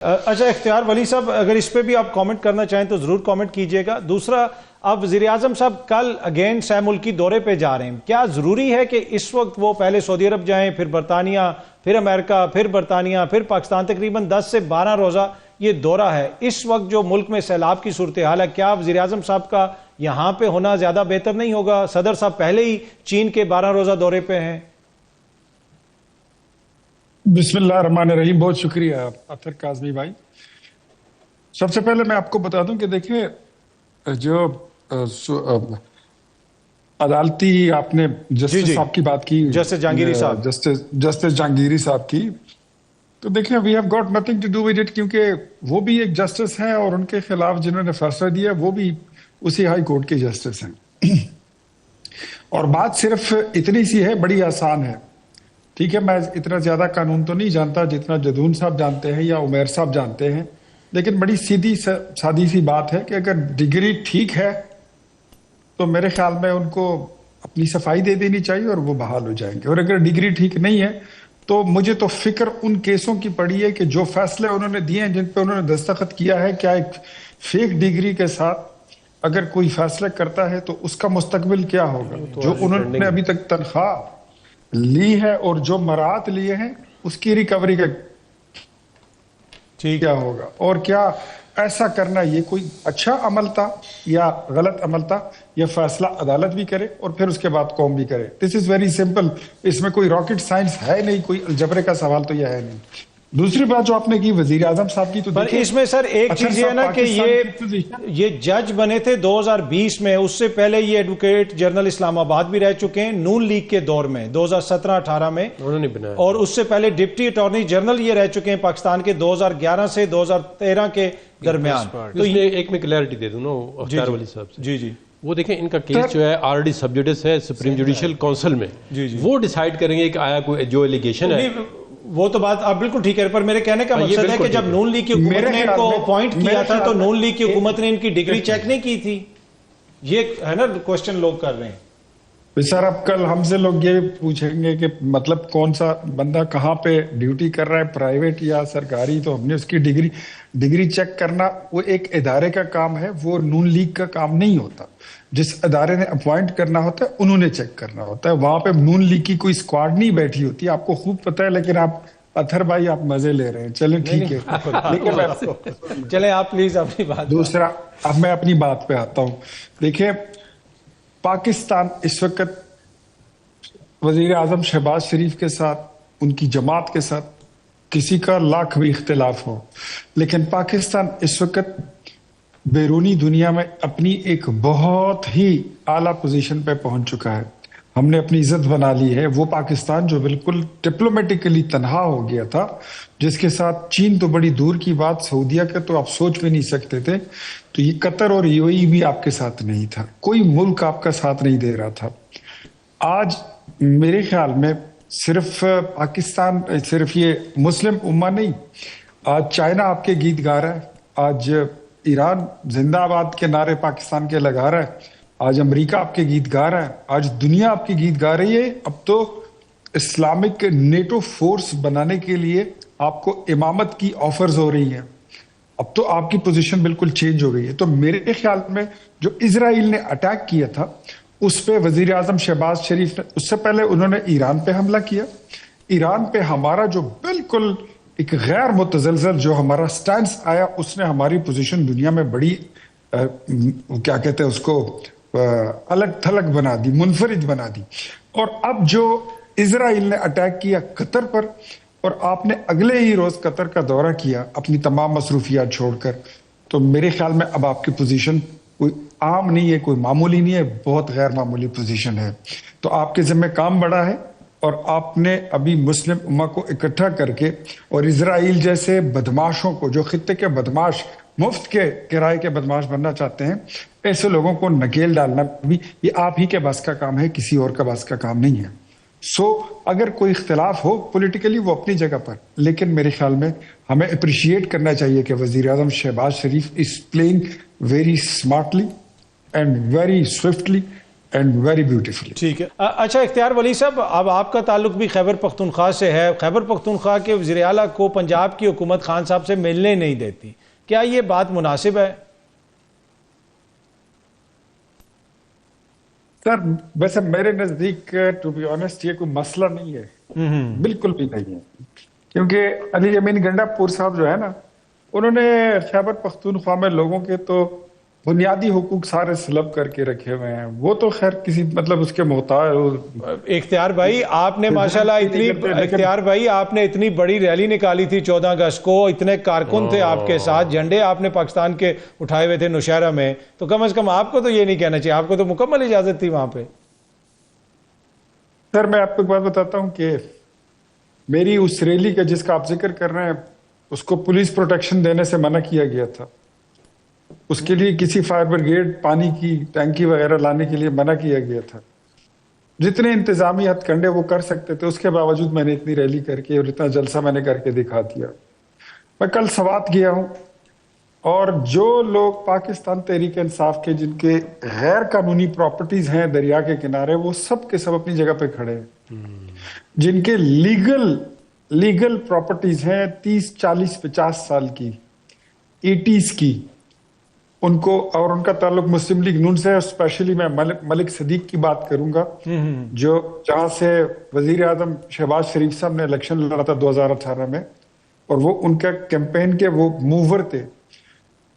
اچھا اختیار ولی صاحب، اگر اس پہ بھی آپ کامنٹ کرنا چاہیں تو ضرور کامنٹ کیجئے گا۔ دوسرا، اب وزیراعظم صاحب کل اگین سہ ملکی دورے پہ جا رہے ہیں، کیا ضروری ہے کہ اس وقت وہ پہلے سعودی عرب جائیں، پھر برطانیہ، پھر امریکہ، پھر برطانیہ، پھر پاکستان؟ تقریباً 10 سے 12 روزہ یہ دورہ ہے۔ اس وقت جو ملک میں سیلاب کی صورتحال ہے، کیا وزیراعظم صاحب کا یہاں پہ ہونا زیادہ بہتر نہیں ہوگا؟ صدر صاحب پہلے ہی چین کے 12 روزہ دورے پہ ہیں۔ بسم اللہ الرحمن الرحیم، بہت شکریہ اطہر کاظمی بھائی۔ سب سے پہلے میں آپ کو بتا دوں کہ دیکھیں، جو عدالتی آپ نے جسٹس صاحب کی بات کی، جسٹس جہانگیری صاحب، جسٹس جہانگیری صاحب کی، تو دیکھیں we have got nothing to do with it, کیونکہ وہ بھی ایک جسٹس ہیں اور ان کے خلاف جنہوں نے فیصلہ دیا وہ بھی اسی ہائی کورٹ کے جسٹس ہیں۔ اور بات صرف اتنی سی ہے، بڑی آسان ہے، ٹھیک ہے؟ میں اتنا زیادہ قانون تو نہیں جانتا جتنا جدون صاحب جانتے ہیں یا عمیر صاحب جانتے ہیں، لیکن بڑی سیدھی سادی سی بات ہے کہ اگر ڈگری ٹھیک ہے تو میرے خیال میں ان کو اپنی صفائی دے دینی چاہیے اور وہ بحال ہو جائیں گے۔ اور اگر ڈگری ٹھیک نہیں ہے تو مجھے تو فکر ان کیسوں کی پڑی ہے کہ جو فیصلے انہوں نے دیے ہیں، جن پہ انہوں نے دستخط کیا ہے، کیا ایک فیک ڈگری کے ساتھ اگر کوئی فیصلہ کرتا ہے تو اس کا مستقبل کیا ہوگا؟ جو انہوں نے ابھی تک تنخواہ لی ہے اور جو مراعات لیے ہیں اس کی ریکوری کا کیا ہوگا؟ اور کیا ایسا کرنا یہ کوئی اچھا عمل تھا یا غلط عمل تھا؟ یہ فیصلہ عدالت بھی کرے اور پھر اس کے بعد قوم بھی کرے۔ دس از ویری سمپل، اس میں کوئی راکٹ سائنس ہے نہیں، کوئی الجبرے کا سوال تو یہ ہے نہیں۔ دوسری بات جو آپ نے کی وزیر اعظم صاحب کی، تو پر اس میں سر ایک چیز یہ ہے نا کہ یہ جج بنے تھے 2020 میں، اس سے پہلے یہ ایڈوکیٹ جنرل اسلام آباد بھی رہ چکے ہیں نون لیگ کے دور میں 2017-18 میں، اور اس سے پہلے ڈپٹی اٹارنی جنرل یہ رہ چکے ہیں پاکستان کے 2011 سے 2013 کے درمیان۔ تو ایک میں کلیئرٹی دے دوں نا اختیار ولی صاحب سے، جی وہ دیکھیں ان کا کیس جو ہے آلریڈی سب جوڈس ہے سپریم جوڈیشل کونسل میں، وہ ڈیسائیڈ کریں گے کہ آیا کوئی جو ایلیگیشن ہے۔ وہ تو بات آپ بالکل ٹھیک ہے، پر میرے کہنے کا مقصد ہے کہ جب نون لیگ کی حکومت نے ان کو اپوائنٹ کیا تھا تو نون لیگ کی حکومت نے ان کی ڈگری چیک نہیں کی تھی، یہ ہے نا کوسچن لوگ کر رہے ہیں۔ سر اب کل ہم سے لوگ یہ پوچھیں گے کہ مطلب کون سا بندہ کہاں پہ ڈیوٹی کر رہا ہے، پرائیویٹ یا سرکاری، تو ہم نے اس کی ڈگری چیک کرنا وہ ایک ادارے کا کام ہے، وہ نون لیگ کا کام نہیں ہوتا۔ جس ادارے نے اپوائنٹ کرنا ہوتا ہے انہوں نے چیک کرنا ہوتا ہے، وہاں پہ نون لیگ کی کوئی اسکواڈ نہیں بیٹھی ہوتی، آپ کو خوب پتہ ہے، لیکن آپ اطہر بھائی آپ مزے لے رہے ہیں، چلیں ٹھیک ہے، چلیں آپ پلیز اپنی بات۔ دوسرا اب میں اپنی بات پہ آتا ہوں۔ دیکھیں پاکستان اس وقت وزیر اعظم شہباز شریف کے ساتھ، ان کی جماعت کے ساتھ کسی کا لاکھ بھی اختلاف ہو، لیکن پاکستان اس وقت بیرونی دنیا میں اپنی ایک بہت ہی اعلیٰ پوزیشن پہ پہنچ چکا ہے۔ ہم نے اپنی عزت بنا لی ہے۔ وہ پاکستان جو بالکل ڈپلومیٹکلی تنہا ہو گیا تھا، جس کے ساتھ چین تو بڑی دور کی بات، سعودیہ کا تو آپ سوچ بھی نہیں سکتے تھے، تو یہ قطر اور یو اے ای بھی آپ کے ساتھ نہیں تھا، کوئی ملک آپ کا ساتھ نہیں دے رہا تھا۔ آج میرے خیال میں صرف پاکستان، صرف یہ مسلم امہ نہیں، آج چائنا آپ کے گیت گا رہا ہے، آج ایران زندہ آباد کے نعرے پاکستان کے لگا رہا ہے، آج امریکہ آپ کے گیت گا رہا ہے، آج دنیا آپ کے گیت گا رہی ہے۔ اب تو اسلامک نیٹو فورس بنانے کے لیے آپ کو امامت کی آفرز ہو رہی ہیں، اب تو آپ کی پوزیشن بالکل چینج ہو گئی ہے۔ تو میرے خیال میں جو اسرائیل نے اٹیک کیا تھا اس پہ وزیر اعظم شہباز شریف نے، اس سے پہلے انہوں نے ایران پہ حملہ کیا، ایران پہ ہمارا جو بالکل ایک غیر متزلزل جو ہمارا سٹینس آیا، اس نے ہماری پوزیشن دنیا میں بڑی کیا کہتے ہیں اس کو، الگ تھلگ بنا دی، منفرد بنا دی۔ اور اب جو اسرائیل نے اٹیک کیا قطر پر، اور آپ نے اگلے ہی روز قطر کا دورہ کیا اپنی تمام مصروفیات چھوڑ کر، تو میرے خیال میں اب آپ کی پوزیشن کوئی عام نہیں ہے، کوئی معمولی نہیں ہے، بہت غیر معمولی پوزیشن ہے۔ تو آپ کے ذمہ کام بڑا ہے، اور آپ نے ابھی مسلم امہ کو اکٹھا کر کے اور اسرائیل جیسے بدماشوں کو، جو خطے کے بدماش، مفت کے کرائے کے بدماش بننا چاہتے ہیں، ایسے لوگوں کو نکیل ڈالنا بھی یہ آپ ہی کے بس کا کام ہے، کسی اور کا بس کا کام نہیں ہے۔ اگر کوئی اختلاف ہو پولیٹیکلی وہ اپنی جگہ پر، لیکن میرے خیال میں ہمیں اپریشیٹ کرنا چاہیے کہ وزیر اعظم Shehbaz Sharif is playing very smartly and very swiftly and very beautifully. ٹھیک ہے. اچھا اختیار ولی صاحب، اب آپ کا تعلق بھی خیبر پختونخوا سے ہے. خیبر پختونخوا کے وزیر اعلیٰ کو پنجاب کی حکومت خان صاحب سے ملنے نہیں دیتی، کیا یہ بات مناسب ہے؟ سر ویسے میرے نزدیک ٹو بی آنےسٹ یہ کوئی مسئلہ نہیں ہے، بالکل بھی نہیں ہے، کیونکہ علی امین گنڈا پور صاحب جو ہے نا، انہوں نے خیبر پختونخوا میں لوگوں کے تو بنیادی حقوق سارے سلب کر کے رکھے ہوئے ہیں. وہ تو خیر کسی مطلب اس کے محتاج. اختیار بھائی آپ نے ماشاءاللہ اتنی بڑی ریلی نکالی تھی 14 اگست کو، اتنے کارکن تھے آپ کے ساتھ، جھنڈے آپ نے پاکستان کے اٹھائے ہوئے تھے نوشہرہ میں، تو کم از کم آپ کو تو یہ نہیں کہنا چاہیے، آپ کو تو مکمل اجازت تھی وہاں پہ. سر میں آپ کو ایک بات بتاتا ہوں کہ میری اس ریلی کا جس کا آپ ذکر کر رہے ہیں اس کو پولیس پروٹیکشن دینے سے منع کیا گیا تھا. اس کے لیے کسی فائر بریگیڈ پانی کی ٹینکی وغیرہ لانے کے لیے منع کیا گیا تھا. جتنے انتظامی ہتھ کنڈے وہ کر سکتے تھے، اس کے باوجود میں نے اتنی ریلی کر کے اور اتنا جلسہ میں نے کر کے دکھا دیا. میں کل سوات گیا ہوں اور جو لوگ پاکستان تحریک انصاف کے جن کے غیر قانونی پراپرٹیز ہیں دریا کے کنارے، وہ سب کے سب اپنی جگہ پہ کھڑے ہیں. جن کے لیگل پراپرٹیز ہیں 30 40 50 سال کی 80s کی، ان کو، اور ان کا تعلق مسلم لیگ نون سے ہے. اسپیشلی میں ملک صدیق کی بات کروں گا، جو جہاں سے وزیر اعظم شہباز شریف صاحب نے الیکشن لڑا تھا 2018 میں، اور وہ ان کا کیمپین کے وہ موور تھے.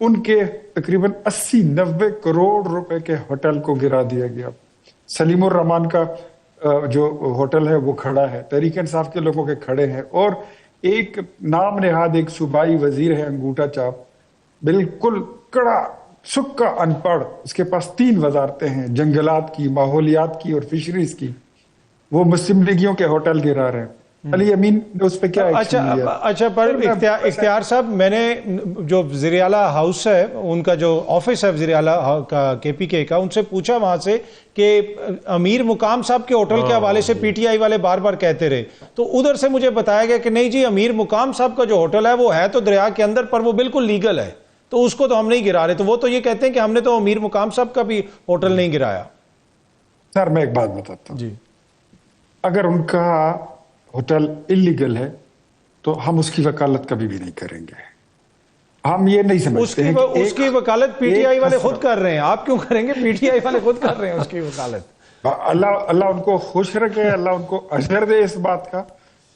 ان کے تقریباً 80-90 کروڑ روپے کے ہوٹل کو گرا دیا گیا. سلیم الرحمان کا جو ہوٹل ہے وہ کھڑا ہے، تحریک انصاف کے لوگوں کے کھڑے ہیں، اور ایک نام نہاد ایک صوبائی وزیر ہے انگوٹھا چاپ، بالکل کڑا سکا ان پڑھ، اس کے پاس 3 وزارتیں ہیں، جنگلات کی، ماحولیات کی اور فشریز کی. وہ مسلم لیگیوں کے ہوٹل گرا رہے ہیں. علی امین نے اس پہ کیا ایکشن لیا؟ اچھا پر اختیار صاحب، میں نے جو وزیر اعلیٰ ہاؤس ہے، ان کا جو آفس ہے وزیر اعلیٰ کا KPK کا، ان سے پوچھا وہاں سے کہ امیر مقام صاحب کے ہوٹل کے حوالے سے PTI والے بار بار کہتے رہے، تو ادھر سے مجھے بتایا گیا کہ نہیں جی، امیر مقام صاحب کا جو ہوٹل ہے وہ ہے تو دریا کے اندر، پر وہ بالکل لیگل ہے، تو اس کو تو ہم نہیں گرا رہے. تو وہ تو یہ کہتے ہیں کہ ہم نے تو امیر مقام صاحب کا بھی ہوٹل نہیں گرایا. سر میں ایک بات بتاتا ہوں جی، اگر ان کا ہوٹل انلیگل ہے تو ہم اس کی وکالت کبھی بھی نہیں کریں گے. ہم یہ نہیں سمجھتے ہیں کہ اس کی وکالت PTI والے خود کر رہے ہیں، آپ کیوں کریں گے؟ PTI والے خود کر رہے ہیں اس کی وکالت. اللہ ان کو خوش رکھے، اللہ ان کو اجر دے اس بات کا.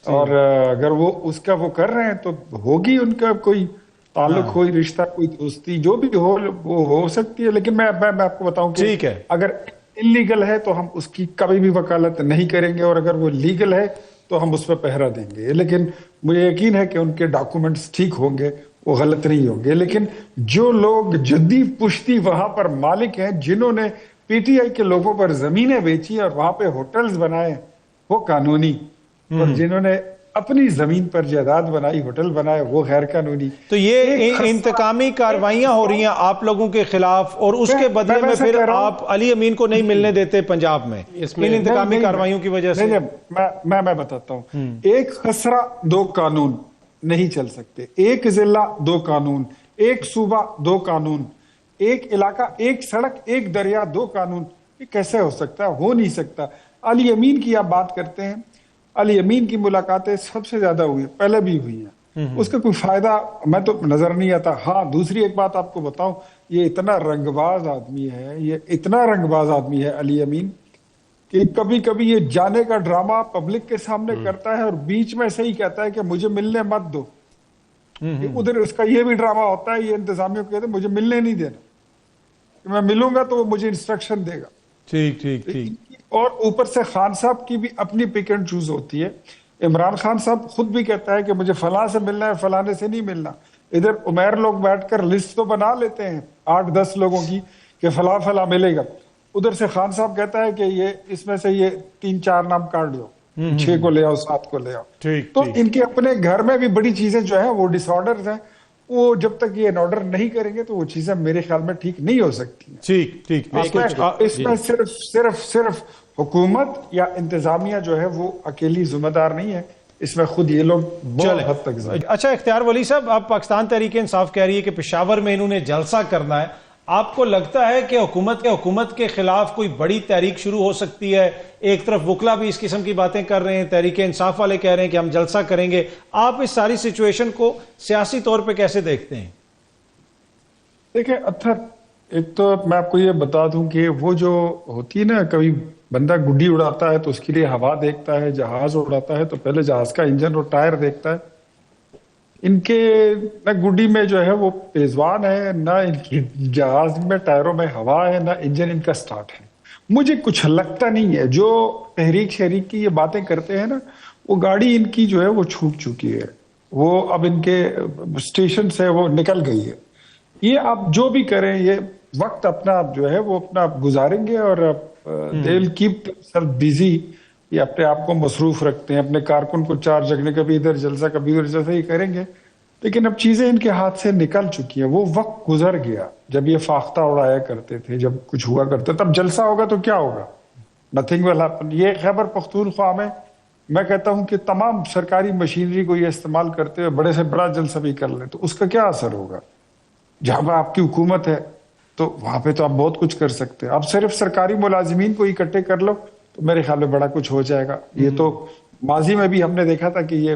اور اگر وہ اس کا وہ کر رہے ہیں تو ہوگی ان کا کوئی تعلق، کوئی رشتہ، کوئی دوستی، جو بھی ہو وہ ہو سکتی ہے. لیکن میں آپ کو بتاؤں کہ اگر انلیگل ہے تو ہم اس کی کبھی بھی وکالت نہیں کریں گے، اور اگر وہ لیگل ہے تو ہم اس پہ پہرا دیں گے. لیکن مجھے یقین ہے کہ ان کے ڈاکومنٹس ٹھیک ہوں گے، وہ غلط نہیں ہوں گے. لیکن جو لوگ جدی پشتی وہاں پر مالک ہیں، جنہوں نے PTI کے لوگوں پر زمینیں بیچی اور وہاں پہ ہوٹلز بنائے وہ قانونی، اور جنہوں نے اپنی زمین پر جائیداد بنائی، ہوٹل بنائے، وہ غیر قانونی. تو یہ انتقامی کاروائیاں ہو رہی ہیں آپ لوگوں کے خلاف، اور اس کے بدلے میں پھر آپ علی امین کو نہیں ملنے دیتے پنجاب میں ان انتقامی کاروائیوں کی وجہ سے. میں بتاتا ہوں، ایک خسرہ 2 قانون نہیں چل سکتے. ایک ضلع 2 قانون، ایک صوبہ 2 قانون، ایک علاقہ 1 سڑک 1 دریا 2 قانون. یہ کیسے ہو سکتا ہے؟ ہو نہیں سکتا. علی امین کی آپ بات کرتے ہیں، علی امین کی ملاقاتیں سب سے زیادہ ہوئی ہیں، پہلے بھی ہوئی ہیں. اس کا کوئی فائدہ میں تو نظر نہیں آتا. ہاں دوسری ایک بات آپ کو بتاؤں، یہ اتنا رنگ باز آدمی ہے، یہ اتنا رنگ باز آدمی ہے علی امین، کہ کبھی کبھی یہ جانے کا ڈرامہ پبلک کے سامنے کرتا ہے اور بیچ میں سے ہی کہتا ہے کہ مجھے ملنے مت دو. ادھر اس کا یہ بھی ڈرامہ ہوتا ہے، یہ انتظامیہ کو کہتے ہیں مجھے ملنے نہیں دینا، کہ میں ملوں گا تو وہ مجھے انسٹرکشن دے گا. ٹھیک ٹھیک ٹھیک. اور اوپر سے خان صاحب کی بھی اپنی پک اینڈ چوز ہوتی ہے. عمران خان صاحب خود بھی کہتا ہے کہ مجھے فلاں سے ملنا ہے، فلانے سے نہیں ملنا. ادھر عمیر لوگ بیٹھ کر لسٹ تو بنا لیتے ہیں 8-10 لوگوں کی کہ فلاں فلاں ملے گا. ادھر سے خان صاحب کہتا ہے کہ یہ اس میں سے یہ 3-4 نام کاٹ دو، 6 کو لے آؤ، 7 کو لے آؤ. تو ان کے اپنے گھر میں بھی بڑی چیزیں جو ہیں وہ ڈس آرڈرز ہیں، وہ جب تک یہ ان آرڈر نہیں کریں گے تو وہ چیزیں میرے خیال میں ٹھیک نہیں ہو سکتی. ٹھیک. اس میں صرف حکومت یا انتظامیہ جو ہے وہ اکیلی ذمہ دار نہیں ہے، اس میں خود یہ لوگ بہت حد تک. اچھا اختیار ولی صاحب، اب پاکستان تحریک انصاف کہہ رہی ہے کہ پشاور میں انہوں نے جلسہ کرنا ہے. آپ کو لگتا ہے کہ حکومت کے خلاف کوئی بڑی تحریک شروع ہو سکتی ہے؟ ایک طرف وکلا بھی اس قسم کی باتیں کر رہے ہیں، تحریک انصاف والے کہہ رہے ہیں کہ ہم جلسہ کریں گے. آپ اس ساری سچویشن کو سیاسی طور پہ کیسے دیکھتے ہیں؟ دیکھیں اطہر، ایک تو میں آپ کو یہ بتا دوں کہ وہ جو ہوتی ہے نا، کبھی بندہ گڈی اڑاتا ہے تو اس کے لیے ہوا دیکھتا ہے، جہاز اڑاتا ہے تو پہلے جہاز کا انجن اور ٹائر دیکھتا ہے. ان کے نہ گڈی میں جو ہے وہ پیزوان ہے، نہ ان کی جہاز میں ٹائروں میں ہوا ہے، نہ انجن ان کا سٹارٹ ہے. مجھے کچھ لگتا نہیں ہے جو تحریک شہریک کی یہ باتیں کرتے ہیں نا، وہ گاڑی ان کی جو ہے وہ چھوٹ چکی ہے، وہ اب ان کے اسٹیشن سے وہ نکل گئی ہے. یہ آپ جو بھی کریں، یہ وقت اپنا جو ہے وہ اپنا گزاریں گے اور they will keep themselves busy. یہ اپنے آپ کو مصروف رکھتے ہیں، اپنے کارکن کو چارج رکھنے، کبھی ادھر جلسہ کبھی ادھر جلسہ ہی کریں گے. لیکن اب چیزیں ان کے ہاتھ سے نکل چکی ہیں. وہ وقت گزر گیا جب یہ فاختہ اڑایا کرتے تھے، جب کچھ ہوا کرتا تب جلسہ ہوگا تو کیا ہوگا؟ Nothing will happen. یہ خیبر پختونخوا میں کہتا ہوں کہ تمام سرکاری مشینری کو یہ استعمال کرتے ہوئے بڑے سے بڑا جلسہ بھی کر لیں تو اس کا کیا اثر ہوگا؟ جہاں آپ کی حکومت ہے تو وہاں پہ تو آپ بہت کچھ کر سکتے ہیں. آپ صرف سرکاری ملازمین کو اکٹھے کر لو تو میرے خیال میں بڑا کچھ ہو جائے گا. یہ تو ماضی میں بھی ہم نے دیکھا تھا کہ یہ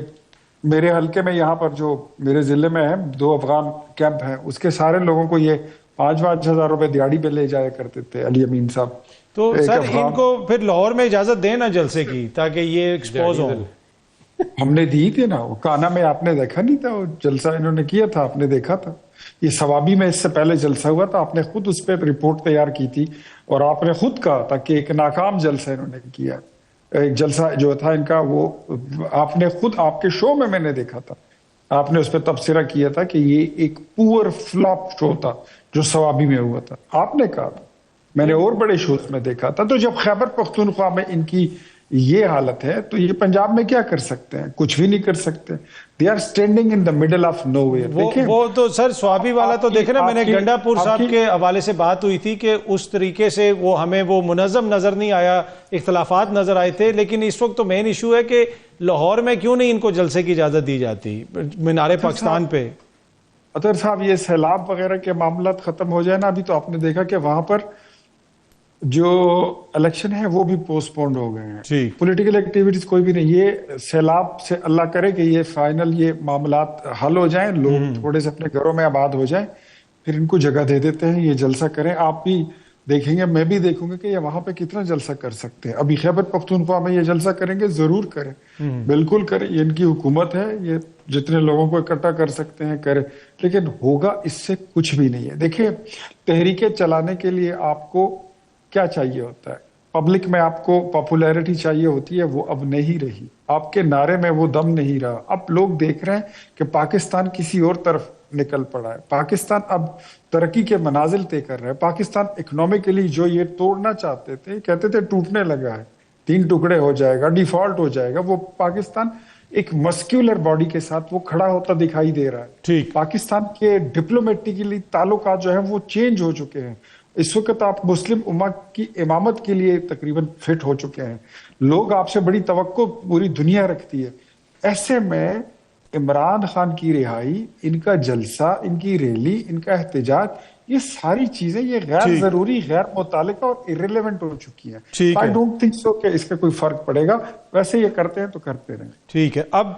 میرے حلقے میں یہاں پر جو میرے ضلع میں ہے 2 افغان کیمپ ہیں، اس کے سارے لوگوں کو یہ 5-5 ہزار روپے دیہڑی پہ لے جایا کرتے تھے علی امین صاحب. تو سر ان کو پھر لاہور میں اجازت دیں نا جلسے کی تاکہ یہ ایکسپوز ہو. ہم نے دی تھی نا، وہ کانا میں آپ نے دیکھا نہیں تھا وہ جلسہ انہوں نے کیا تھا، آپ نے دیکھا تھا. یہ ثوابی میں اس سے پہلے جلسہ ہوا تھا، آپ نے خود اس پہ رپورٹ تیار کی تھی اور آپ نے خود کہا تھا کہ ایک ناکام جلسہ انہوں نے کیا. ایک جلسہ جو تھا ان کا وہ آپ نے خود آپ کے شو میں نے دیکھا تھا، آپ نے اس پہ تبصرہ کیا تھا کہ یہ ایک پور فلاپ شو تھا جو ثوابی میں ہوا تھا. آپ نے کہا تھا، میں نے اور بڑے شوز میں دیکھا تھا. تو جب خیبر پختونخوا میں ان کی یہ حالت ہے تو یہ پنجاب میں کیا کر سکتے ہیں؟ کچھ بھی نہیں کر سکتے. They are standing in the middle of nowhere. وہ تو سر سوابی والا تو دیکھیں نا، میں نے گنڈا پور صاحب کے حوالے سے بات ہوئی تھی کہ اس طریقے سے وہ ہمیں وہ منظم نظر نہیں آیا، اختلافات نظر آئے تھے. لیکن اس وقت تو مین ایشو ہے کہ لاہور میں کیوں نہیں ان کو جلسے کی اجازت دی جاتی مینار پاکستان پہ؟ اطہر صاحب، یہ سیلاب وغیرہ کے معاملات ختم ہو جائے نا، ابھی تو آپ نے دیکھا کہ وہاں پر جو الیکشن ہے وہ بھی پوسٹ پونڈ ہو گئے ہیں. پولیٹیکل ایکٹیویٹیز کوئی بھی نہیں. یہ سیلاب سے اللہ کرے کہ یہ فائنل یہ معاملات حل ہو جائیں، لوگ تھوڑے سے اپنے گھروں میں آباد ہو جائیں، پھر ان کو جگہ دے دیتے ہیں یہ جلسہ کریں. آپ بھی دیکھیں گے، میں بھی دیکھوں گا کہ یہ وہاں پہ کتنا جلسہ کر سکتے ہیں. ابھی خیبر پختونخوا میں یہ جلسہ کریں گے، ضرور کریں، بالکل کریں. یہ ان کی حکومت ہے، یہ جتنے لوگوں کو اکٹھا کر سکتے ہیں کریں. لیکن ہوگا اس سے کچھ بھی نہیں ہے. دیکھیں، تحریکیں چلانے کے لیے آپ کو کیا چاہیے ہوتا ہے؟ پبلک میں آپ کو پاپولیرٹی چاہیے ہوتی ہے، وہ اب نہیں رہی. آپ کے نعرے میں وہ دم نہیں رہا. اب لوگ دیکھ رہے ہیں کہ پاکستان کسی اور طرف نکل پڑا ہے. پاکستان اب ترقی کے منازل طے کر رہا ہے. پاکستان اکنامکلی جو یہ توڑنا چاہتے تھے، کہتے تھے ٹوٹنے لگا ہے، 3 ٹکڑے ہو جائے گا، ڈیفالٹ ہو جائے گا، وہ پاکستان ایک مسکیولر باڈی کے ساتھ وہ کھڑا ہوتا دکھائی دے رہا ہے. پاکستان کے ڈپلومیٹکلی تعلقات جو ہیں وہ چینج ہو چکے ہیں. اس وقت آپ مسلم امت کی امامت کے لیے تقریباً فٹ ہو چکے ہیں. لوگ آپ سے بڑی توقع پوری دنیا رکھتی ہے. ایسے میں عمران خان کی رہائی، ان کا جلسہ، ان کی ریلی، ان کا احتجاج، یہ ساری چیزیں یہ غیر ضروری، غیر متعلقہ اور irrelevant ہو چکی ہیں. I don't think so کہ اس کا کوئی فرق پڑے گا. ویسے یہ کرتے ہیں تو کرتے رہیں. ٹھیک ہے. اب